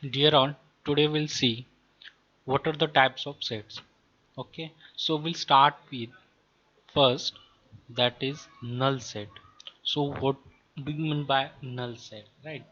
Dear on, today we'll see what are the types of sets. Okay, so we'll start with first, that is null set. So what do you mean by null set, right?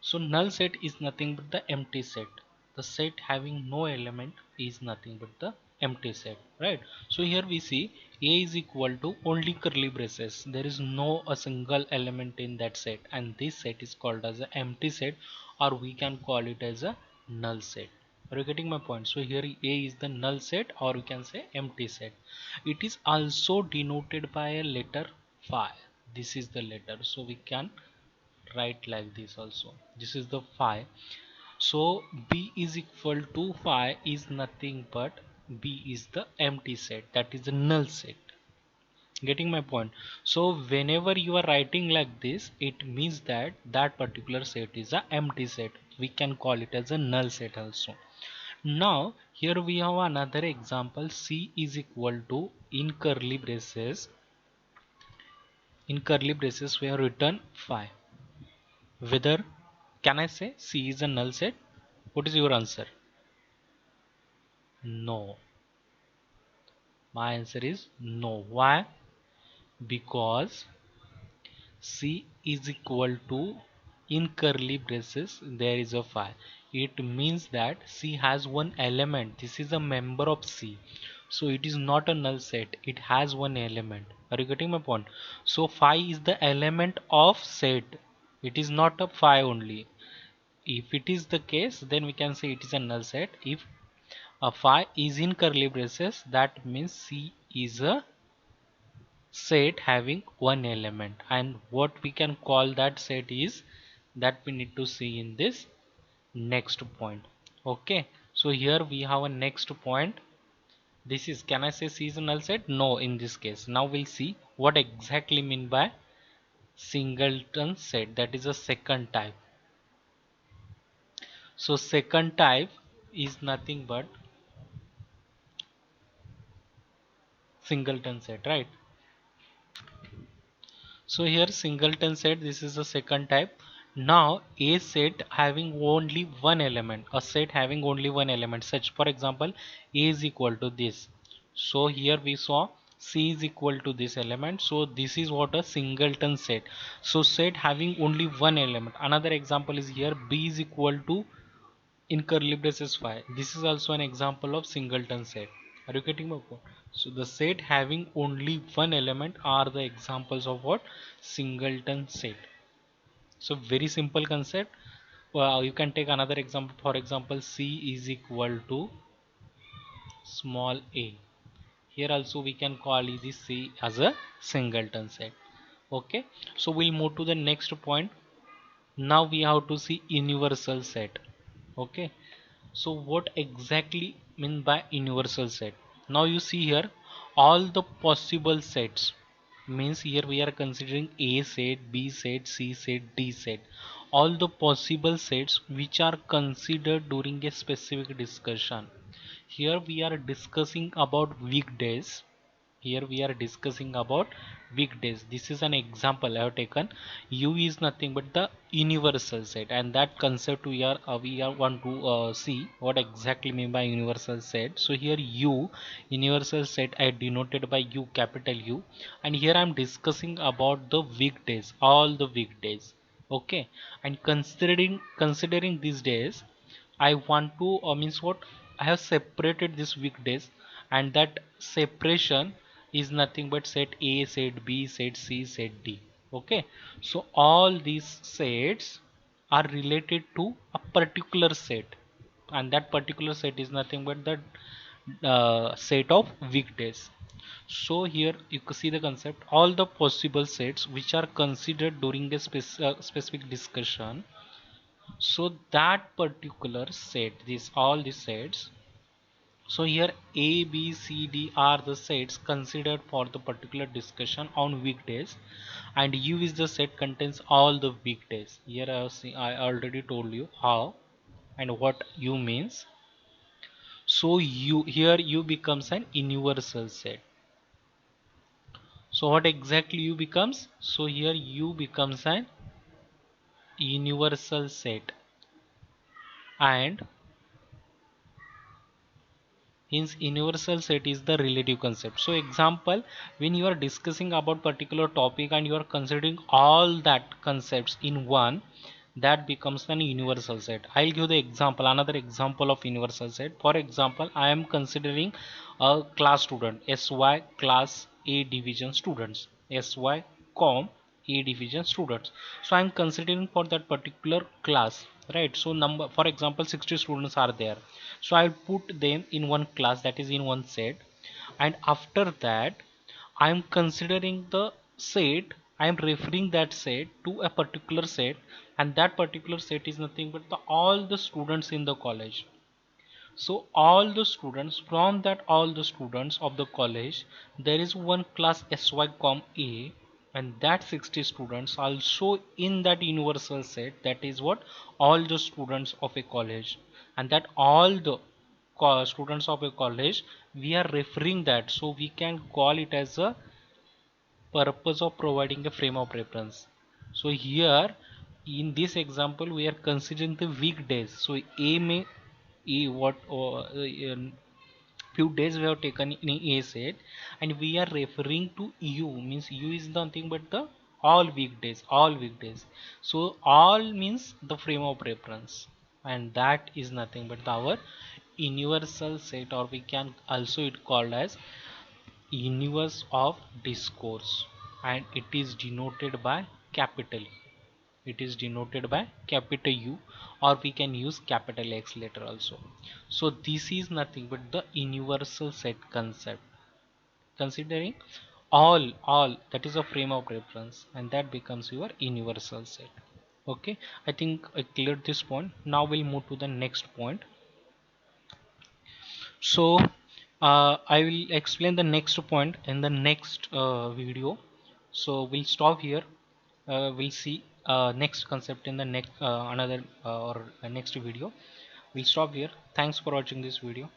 So null set is nothing but the empty set. The set having no element is nothing but the empty set, right? So here we see A is equal to only curly braces. There is no a single element in that set, and this set is called as an empty set, or we can call it as a null set. Are you getting my point? So here A is the null set, or we can say empty set. It is also denoted by a letter phi. This is the letter, so we can write like this also. This is the phi. So B is equal to phi is nothing but B is the empty set, that is the null set. Getting my point? So whenever you are writing like this, it means that that particular set is a empty set. We can call it as a null set also. Now here we have another example. C is equal to in curly braces we have written phi. Whether can I say C is a null set? What is your answer? No. My answer is no. Why? Because C is equal to in curly braces there is a phi. It means that C has one element. This is a member of C. So it is not a null set. It has one element. Are you getting my point? So phi is the element of set. It is not a phi only. If it is the case, then we can say it is a null set. If a phi is in curly braces, that means C is a set having one element, and what we can call that set is that we need to see in this next point. Okay, so here we have a next point. This is, can I say C is a null set? No, in this case. Now we'll see what exactly mean by singleton set, that is a second type. So second type is nothing but singleton set, right? So here singleton set, this is the second type. Now a set having only one element, a set having only one element, such for example a is equal to this. So here we saw C is equal to this element, so this is what a singleton set. So set having only one element. Another example is here B is equal to in curly braces phi. This is also an example of singleton set. Are you getting my point? So the set having only one element are the examples of what? Singleton set. So very simple concept. Well, you can take another example. For example, C is equal to small a. Here also we can call this C as a singleton set. Okay. So we'll move to the next point. Now we have to see universal set. Okay. So what exactly mean by universal set? Now you see here all the possible sets, means here we are considering A set, B set, C set, D set, all the possible sets which are considered during a specific discussion. Here we are discussing about weekdays. Here we are discussing about weekdays. This is an example I have taken. U is nothing but the universal set, and that concept we are want to see what exactly mean by universal set. So here U, universal set, I denoted by U, capital U, and here I am discussing about the weekdays, all the weekdays. Okay, and considering these days, I want to means what, I have separated these weekdays, and that separation is nothing but set A, set B, set C, set D. Okay, so all these sets are related to a particular set, and that particular set is nothing but the set of weekdays. So here you can see the concept, all the possible sets which are considered during a specific discussion. So that particular set, these all the sets, so here A, B, C, D are the sets considered for the particular discussion on weekdays, and U is the set contains all the weekdays. Here I already told you how and what U means. So U, here U becomes an universal set. So what exactly U becomes? So here U becomes an universal set, and hence universal set is the relative concept. So example, when you are discussing about particular topic and you are considering all that concepts in one, that becomes an universal set. I'll give the example, another example of universal set. For example, I am considering a class student, sy class A division students, sy com A division students. So I'm considering for that particular class, right? So number, for example, 60 students are there, so I'll put them in one class, that is in one set. And after that, I'm considering the set, I'm referring that set to a particular set, and that particular set is nothing but all the students in the college. So all the students, from that all the students of the college, there is one class SYCOM A, and that 60 students also in that universal set, that is what, all the students of a college. And that all the students of a college, we are referring that, so we can call it as a purpose of providing a frame of reference. So here in this example we are considering the weekdays. So A may A what few days we have taken in A set, and we are referring to U, means U is nothing but the all weekdays, all weekdays. So all means the frame of reference, and that is nothing but our universal set, or we can also it called as universe of discourse, and it is denoted by capital U. It is denoted by capital U, or we can use capital X later also. So this is nothing but the universal set concept, considering all that is a frame of reference, and that becomes your universal set. Okay, I think I cleared this point. Now we'll move to the next point. So I will explain the next point in the next video. So we'll stop here. We'll see next concept in the next another or next video. We'll stop here. Thanks for watching this video.